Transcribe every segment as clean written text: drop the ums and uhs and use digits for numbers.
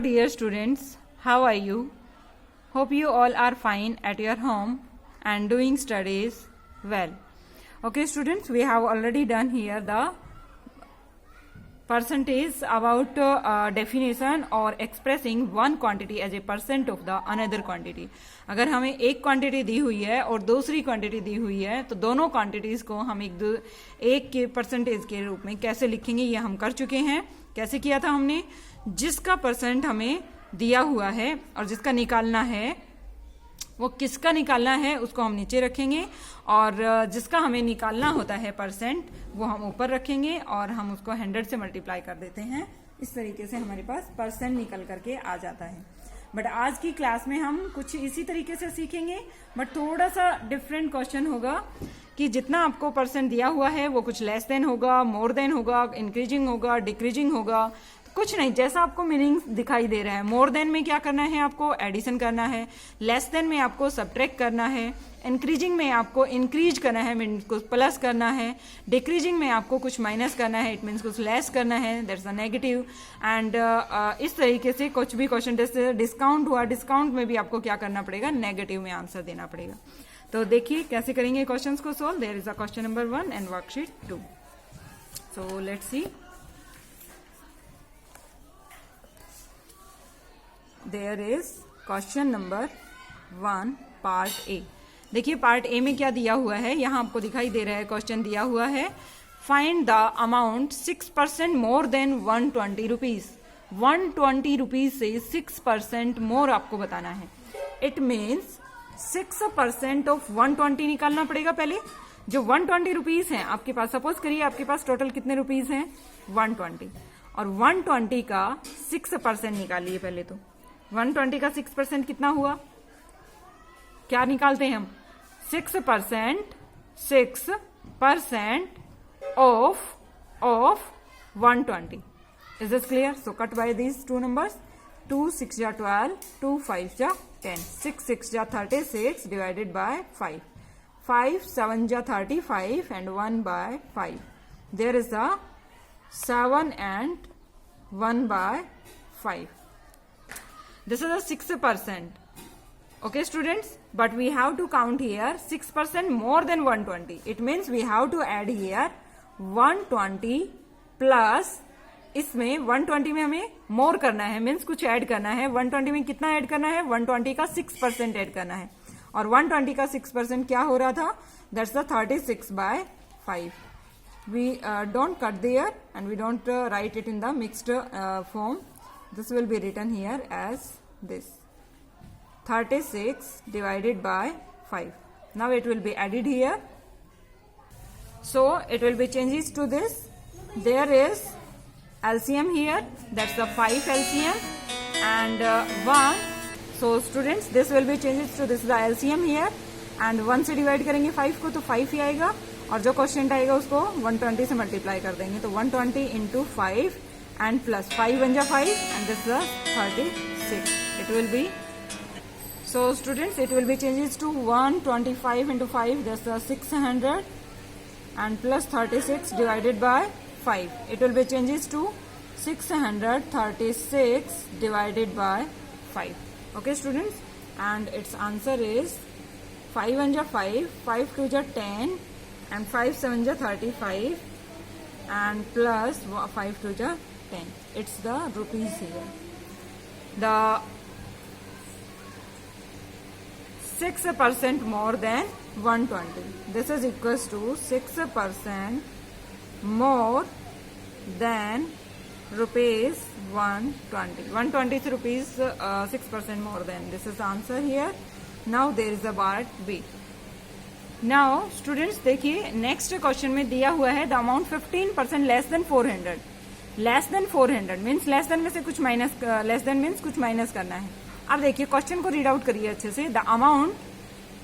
dear students, how are you? Hope you all are fine at your home and doing studies well. Okay students, we have already done here the percentage about definition or expressing one quantity as a percent of the another quantity. अगर हमें एक quantity दी हुई है और दूसरी quantity दी हुई है तो दोनों क्वांटिटीज को हम एक के परसेंटेज के रूप में कैसे लिखेंगे ये हम कर चुके हैं. कैसे किया था हमने? जिसका परसेंट हमें दिया हुआ है और जिसका निकालना है वो किसका निकालना है उसको हम नीचे रखेंगे और जिसका हमें निकालना होता है परसेंट वो हम ऊपर रखेंगे और हम उसको 100 से मल्टीप्लाई कर देते हैं. इस तरीके से हमारे पास परसेंट निकल करके आ जाता है. बट आज की क्लास में हम कुछ इसी तरीके से सीखेंगे बट थोड़ा सा डिफरेंट क्वेश्चन होगा कि जितना आपको परसेंट दिया हुआ है वो कुछ लेस देन होगा, मोर देन होगा, इंक्रीजिंग होगा, डिक्रीजिंग होगा. कुछ नहीं, जैसा आपको मीनिंग दिखाई दे रहा है. मोर देन में क्या करना है? आपको एडिशन करना है. लेस देन में आपको सब्ट्रैक्ट करना है. इंक्रीजिंग में आपको इंक्रीज करना है, मीन्स कुछ प्लस करना है. डिक्रीजिंग में आपको कुछ माइनस करना है, इट मीन्स कुछ लेस करना है, दैट्स अ नेगेटिव. एंड इस तरीके से कुछ भी क्वेश्चन जैसे डिस्काउंट हुआ, डिस्काउंट में भी आपको क्या करना पड़ेगा? नेगेटिव में आंसर देना पड़ेगा. तो देखिए कैसे करेंगे क्वेश्चंस को solve. There is a question number 1 and worksheet 2. So let's see. There is question number 1 part A. देखिए पार्ट ए में क्या दिया हुआ है, यहां आपको दिखाई दे रहा है. क्वेश्चन दिया हुआ है find the amount 6% more than 120 rupees. 120 rupees से 6% मोर आपको बताना है. इट मीन्स 6% ऑफ 120 निकालना पड़ेगा. पहले जो 120 रुपीज है आपके पास, सपोज करिए आपके पास टोटल कितने रुपीज हैं? 120. और 120 का 6% निकालिए. पहले तो 120 का 6% कितना हुआ? क्या निकालते हैं हम? 6% of 120. Is this clear? So cut by these two numbers. 2 6 जा 12, 2 5 जा 10, 6 6 जा 36 डिवाइडेड बाय 5, 5 7 जा 35 and 1 by 5. There is a 7 and 1 by 5. This is a 6%. Okay students, but we have to count here 6% more than 120. It means we have to add here 120 plus इसमें 120 में हमें मोर करना है, means कुछ add करना है. 120 में कितना ऐड करना है? 120 का 6% ऐड करना है. और 120 का 6% क्या हो रहा था? That's the 36 by 5. We don't cut there and we don't write it in the mixed form. This will be written here as this, 36 divided by 5. Now it will be added here. So it will be changes to this. There is LCM here, that's the 5 LCM and 1. So students, this will be changes to this, the LCM here, and 1 से divide करेंगे 5 को तो 5 ही आएगा और जो question आएगा उसको 120 से मल्टीप्लाई कर देंगे तो 120 into 5 and plus 5 1 जा 5 and this is the 36. It will be, so students, it will be changes to 125 into 5, that's the 600 and plus 36 divided by 5. It will be changes to 636 divided by 5. Okay students, and its answer is 5 1 ja 5, 5 2 ja 10 and 5 7 ja 35 and plus 5 2 ja 10. It's the rupees here. The 6% more than 120. This is equals to 6% more than rupees 120. 120 से rupees 6% more than. This is the answer here. Now there is a part B. Now students देखिए next question में दिया हुआ है the amount 15% less than 400. Less than 400 means less than में से कुछ minus, less than means कुछ minus करना है. अब देखिए क्वेश्चन को रीड आउट करिए अच्छे से. द अमाउंट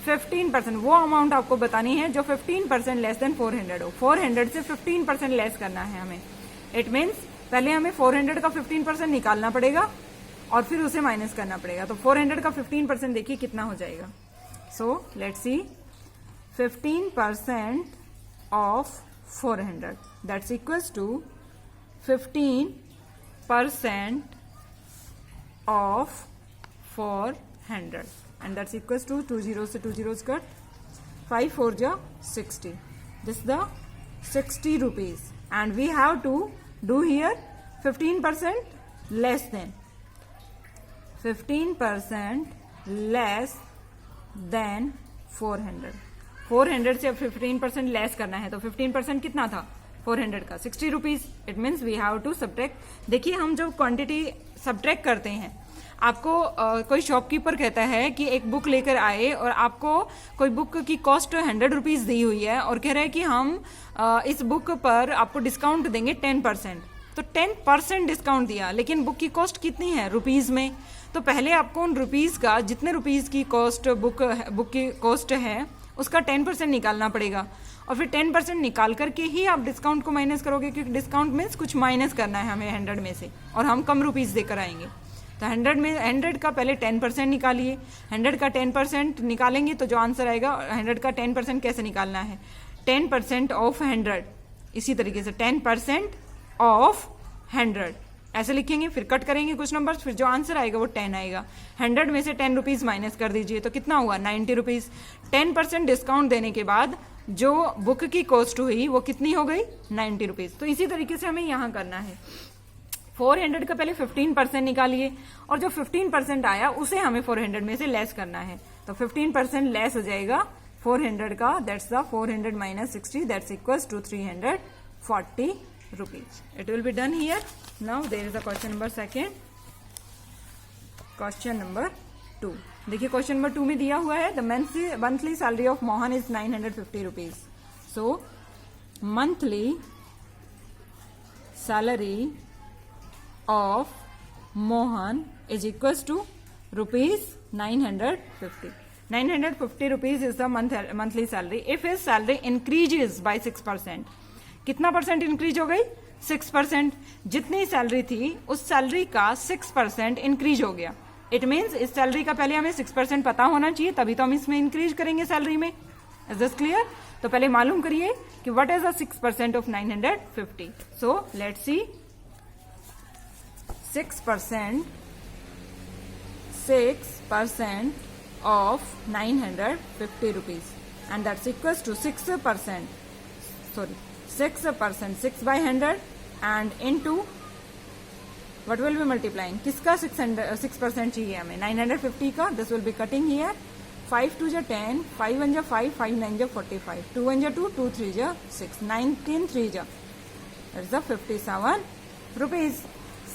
15%, वो अमाउंट आपको बतानी है जो 15% लेस देन 400 हो. 400 से 15% लेस करना है हमें. इट मीन्स पहले हमें 400 का 15% निकालना पड़ेगा और फिर उसे माइनस करना पड़ेगा. तो 400 का 15% देखिए कितना हो जाएगा. So let's see. 15% of 400 that's equals to 15% of 400 and that's equals to 2 zeros से 2 zeros cut 5 4 ja 60. This is the 60 rupees and we have to do here 15% less than 15% less than 400. 400 से अब 15% लेस करना है तो 15% कितना था 400 का 60 rupees. It means we have to subtract. देखिए हम जब क्वांटिटी सब्ट्रैक्ट करते हैं आपको कोई शॉपकीपर कहता है कि एक बुक लेकर आए और आपको कोई बुक की कॉस्ट 100 रुपीज दी हुई है और कह रहे हैं कि हम इस बुक पर आपको डिस्काउंट देंगे 10%. तो 10% डिस्काउंट दिया लेकिन बुक की कॉस्ट कितनी है रुपीज में. तो पहले आपको उन रुपीज का जितने रुपीज की कॉस्ट बुक की कॉस्ट है उसका 10% निकालना पड़ेगा और फिर 10% निकाल करके ही आप डिस्काउंट को माइनस करोगे क्योंकि डिस्काउंट मीन्स कुछ माइनस करना है हमें 100 में से और हम कम रुपीज देकर आएंगे. तो 100 का पहले 10% निकालिए. 100 का 10% निकालेंगे तो जो आंसर आएगा 100 का 10% कैसे निकालना है 10% ऑफ 100. इसी तरीके से 10% ऑफ 100 ऐसे लिखेंगे फिर कट करेंगे कुछ नंबर्स फिर जो आंसर आएगा वो 10 आएगा. 100 में से 10 रुपीज माइनस कर दीजिए तो कितना हुआ 90 रुपीज. 10% डिस्काउंट देने के बाद जो बुक की कॉस्ट हुई वो कितनी हो गई 90 रुपीज. तो इसी तरीके से हमें यहाँ करना है 400 का पहले 15% निकालिए और जो 15% आया उसे हमें 400 में से लेस करना है. तो 15% लेस हो जाएगा 400 का. That's the 400 minus 60 that's equals to 340 rupees. It will be done here. Now there is a question number second. Question number 2. देखिए क्वेश्चन नंबर 2 में दिया हुआ है the monthly salary of Mohan is 950 rupees. So monthly salary of Mohan is equals to rupees 950. 950 rupees is the monthly salary. If his salary increases by 6%. कितना percent increase हो गई 6%. जितनी salary थी उस सैलरी का 6% इंक्रीज हो गया. It means इस सैलरी का पहले हमें 6% पता होना चाहिए तभी तो हम इसमें इंक्रीज करेंगे सैलरी में. Is this clear. तो पहले मालूम करिए कि what is the 6% of 950. So let's see 6% of 950 rupees and that's equals to 6%. 6 by 100 and into what will be multiplying किसका 6% चाहिए हमें 950 का. This will be cutting here 5 2 जा 10 5 1 जा 5 5 9 जा 45 2 1 जा 2 2 3 जा 6 19 3 जा दैट्स द 57 रुपीज.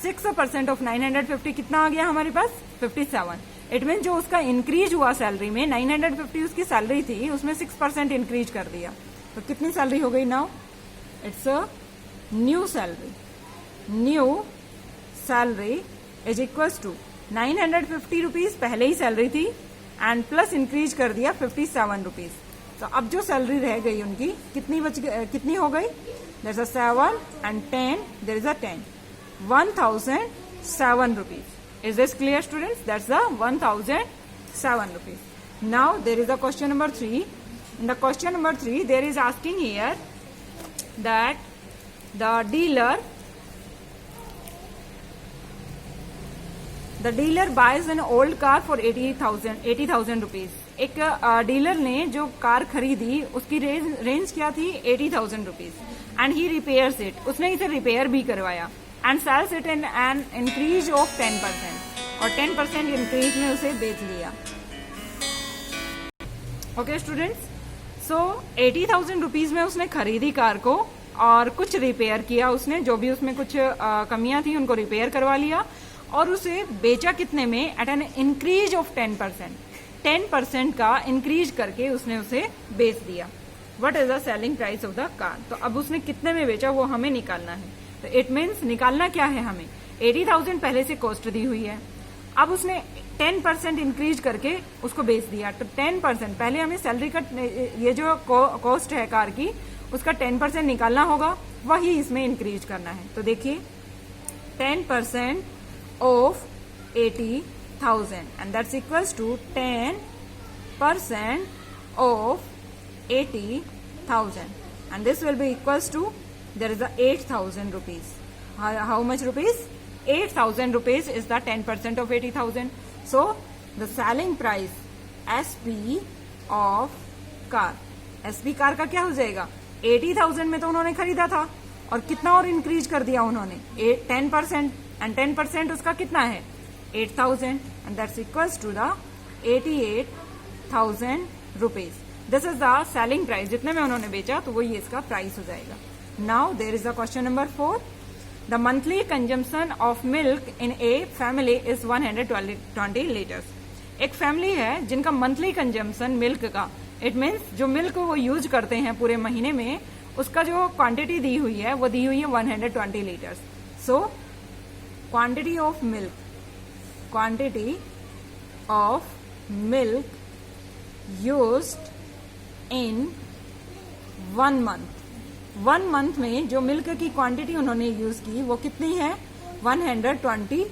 6% ऑफ 950 कितना आ गया हमारे पास 57. इट मीन जो उसका इंक्रीज हुआ सैलरी में 950 उसकी सैलरी थी उसमें 6% इंक्रीज कर दिया तो कितनी सैलरी हो गई now. It's a new salary. New salary is equals to 950 rupees पहले ही सैलरी थी एंड प्लस इंक्रीज कर दिया 57 रुपीज. तो अब जो सैलरी रह गई उनकी कितनी हो गई. there's a 7 and 10 there is a 10 1007 rupees. Is this clear students. That's the 1007 rupees. Now there is a question number 3. In the question number 3 there is asking here that the dealer buys an old car for 80,000 rupees. एक dealer ने जो car खरीदी उसकी range क्या थी 80,000 rupees and he repairs it. उसने इसे repair भी करवाया and sales it in an increase of 10% और 10% इंक्रीज में उसे बेच दिया. Okay students. सो 80,000 रुपीज में उसने खरीदी कार को और कुछ रिपेयर किया उसने जो भी उसमें कुछ कमियां थी उनको रिपेयर करवा लिया और उसे बेचा कितने में एट एन इंक्रीज ऑफ 10%. 10% का इंक्रीज करके उसने उसे बेच दिया. What is the selling price of the car. तो अब उसने कितने में बेचा वो हमें निकालना है. तो इट मीन्स निकालना क्या है हमें 80,000 पहले से कॉस्ट दी हुई है. अब उसने 10% इंक्रीज करके उसको बेच दिया. तो 10% पहले हमें सैलरी का ये जो कॉस्ट है कार की उसका 10% निकालना होगा वही इसमें इंक्रीज करना है. तो देखिए 10% of 80,000 and that's equals to 10% of 80,000 and this will be equals to there is a 8,000 rupees. How much rupees? 8,000 rupees is the 10% of 80,000. So the selling price SP of car, SP car का क्या हो जाएगा? 80,000 में तो उन्होंने खरीदा था और कितना और इंक्रीज कर दिया उन्होंने? 10%, एंड 10% उसका कितना है? 8,000, and that's equals to the 88,000 rupees. This is the selling price. जितने में उन्होंने बेचा तो वही इसका प्राइस हो जाएगा. Now there is the question number 4. The monthly consumption of milk in a family is 120 litres. एक फैमिली है जिनका मंथली कंजम्पशन मिल्क का, इट मीन्स जो मिल्क वो यूज करते हैं पूरे महीने में, उसका जो क्वांटिटी दी हुई है वो दी हुई है 120 litres. So quantity of milk used in 1 month. 1 month में जो मिल्क की क्वांटिटी उन्होंने यूज की वो कितनी है? 120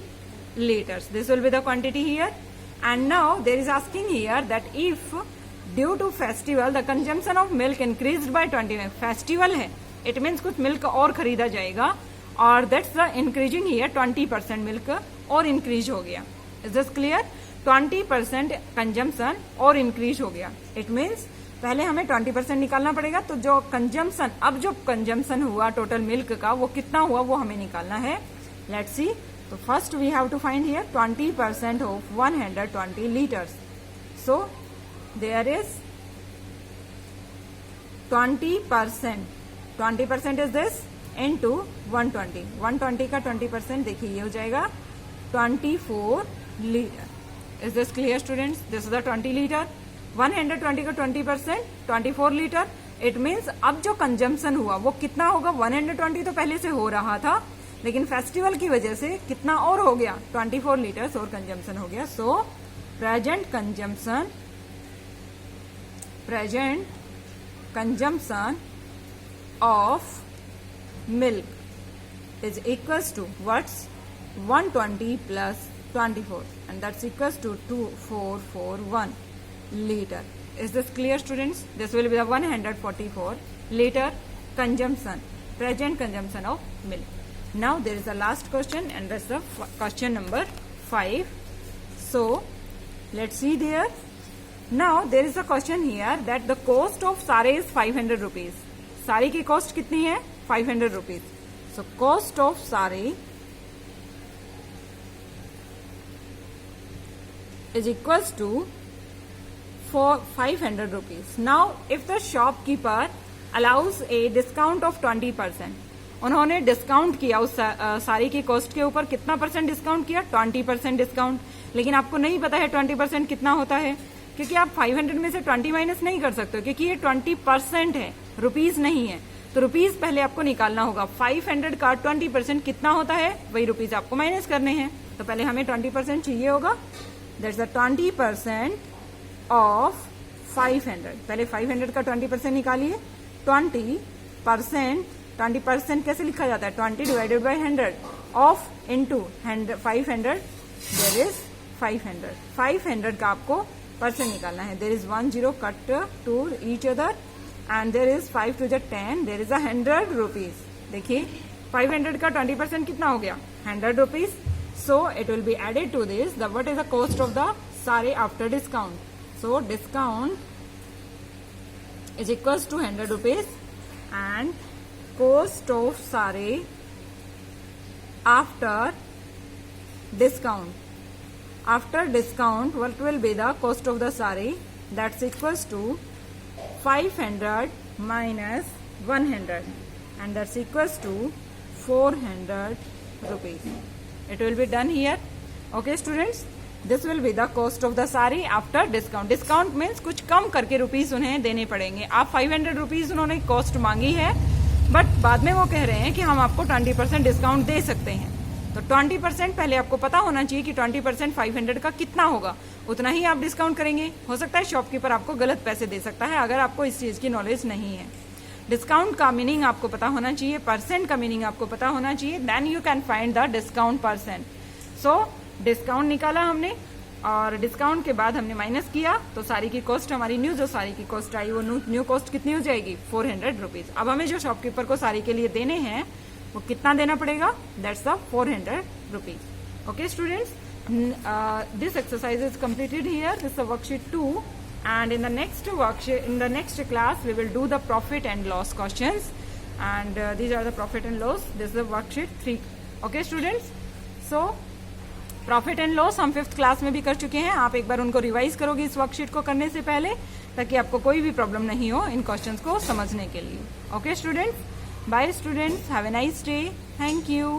liters. This will be the quantity here. And now there is asking here that if due to festival the consumption of milk increased by 20. Festival है, it means कुछ मिल्क और खरीदा जाएगा, और that's the increasing here 20% milk और increase हो गया. Is this clear? 20% consumption और इंक्रीज हो गया. It means पहले हमें 20% निकालना पड़ेगा, तो जो कंजम्पशन, अब जो कंजम्पशन हुआ टोटल मिल्क का वो कितना हुआ वो हमें निकालना है. Let's see. तो first we have to find here 20% of 120 litres. So there is 20%. 20% is this into 120. 120 का 20% देखिए ये हो जाएगा 24 litre. Is this clear students? This is the 20 litre. 120 का 20% 24 लीटर. इट मीन्स अब जो कंजम्पशन हुआ वो कितना होगा? 120 तो पहले से हो रहा था, लेकिन फेस्टिवल की वजह से कितना और हो गया? 24 लीटर्स और कंजम्पशन हो गया. So present consumption of milk is equals to what's? 120 plus 24, and that's equals to 2441 liter. Is this clear, students? This will be the 144 liter consumption, present consumption of milk. Now there is the last question, and that's the question number 5. So let's see there. Now there is a question here that the cost of sari is 500 rupees. Sari की cost कितनी है? 500 rupees. So cost of sari is equals to 500 rupees. Now if the shopkeeper allows a discount of 20%, उन्होंने discount किया उस साड़ी की cost के ऊपर, कितना परसेंट डिस्काउंट किया? 20% डिस्काउंट. लेकिन आपको नहीं पता है 20% कितना होता है, क्योंकि आप 500 में से 20 माइनस नहीं कर सकते, क्योंकि ये 20% है, रुपीज नहीं है. तो रुपीज पहले आपको निकालना होगा. 500 का 20% कितना होता है, वही रुपीज आपको माइनस करने हैं. तो पहले हमें 20% चाहिए होगा. That's the 20% of 500. पहले 500 का 20% निकालिए. 20% कैसे लिखा जाता है? 20 divided by 100 of into 500. There is 500. 500 का आपको परसेंट निकालना है. There is 1 0 cut to each other, and there is 5 to the 10. There is 100 rupees. देखिए 500 का 20% कितना हो गया? 100 rupees. So it will be added to this. What is the cost of the sari after discount? So discount is equals to 100 rupees, and cost of sari after discount. After discount, what will be the cost of the sari? That's equals to 500 minus 100, and that's equals to 400 rupees. It will be done here. Okay students, this will be the cost of the sari after discount. Discount means कुछ कम करके rupees उन्हें देने पड़ेंगे. आप 500 rupees उन्होंने cost मांगी है, but बाद में वो कह रहे हैं कि हम आपको 20% डिस्काउंट दे सकते हैं. तो 20% पहले आपको पता होना चाहिए कि 20% 500 का कितना होगा, उतना ही आप डिस्काउंट करेंगे. हो सकता है शॉपकीपर आपको गलत पैसे दे सकता है अगर आपको इस चीज की नॉलेज नहीं है. डिस्काउंट का मीनिंग आपको पता होना चाहिए, परसेंट का मीनिंग आपको पता होना चाहिए. Then you can find the discount percent. So discount निकाला हमने, और डिस्काउंट के बाद हमने माइनस किया, तो सारी की कॉस्ट, हमारी न्यू जो सारी की कॉस्ट आई वो न्यू कॉस्ट कितनी हो जाएगी? 400 रुपीज. अब हमें जो शॉपकीपर को सारी के लिए देने हैं वो कितना देना पड़ेगा? That's the 400 rupees. Okay students, this exercise is completed here. This is the worksheet 2, and in the next worksheet, in the next class, we will do the profit and loss questions, and these are the profit and loss. This is the worksheet 3. Okay students, so profit and loss हम 5th class में भी कर चुके हैं. आप एक बार उनको revise करोगे इस वर्कशीट को करने से पहले, ताकि आपको कोई भी प्रॉब्लम नहीं हो इन क्वेश्चंस को समझने के लिए. Okay students, bye students, have a nice day. Thank you.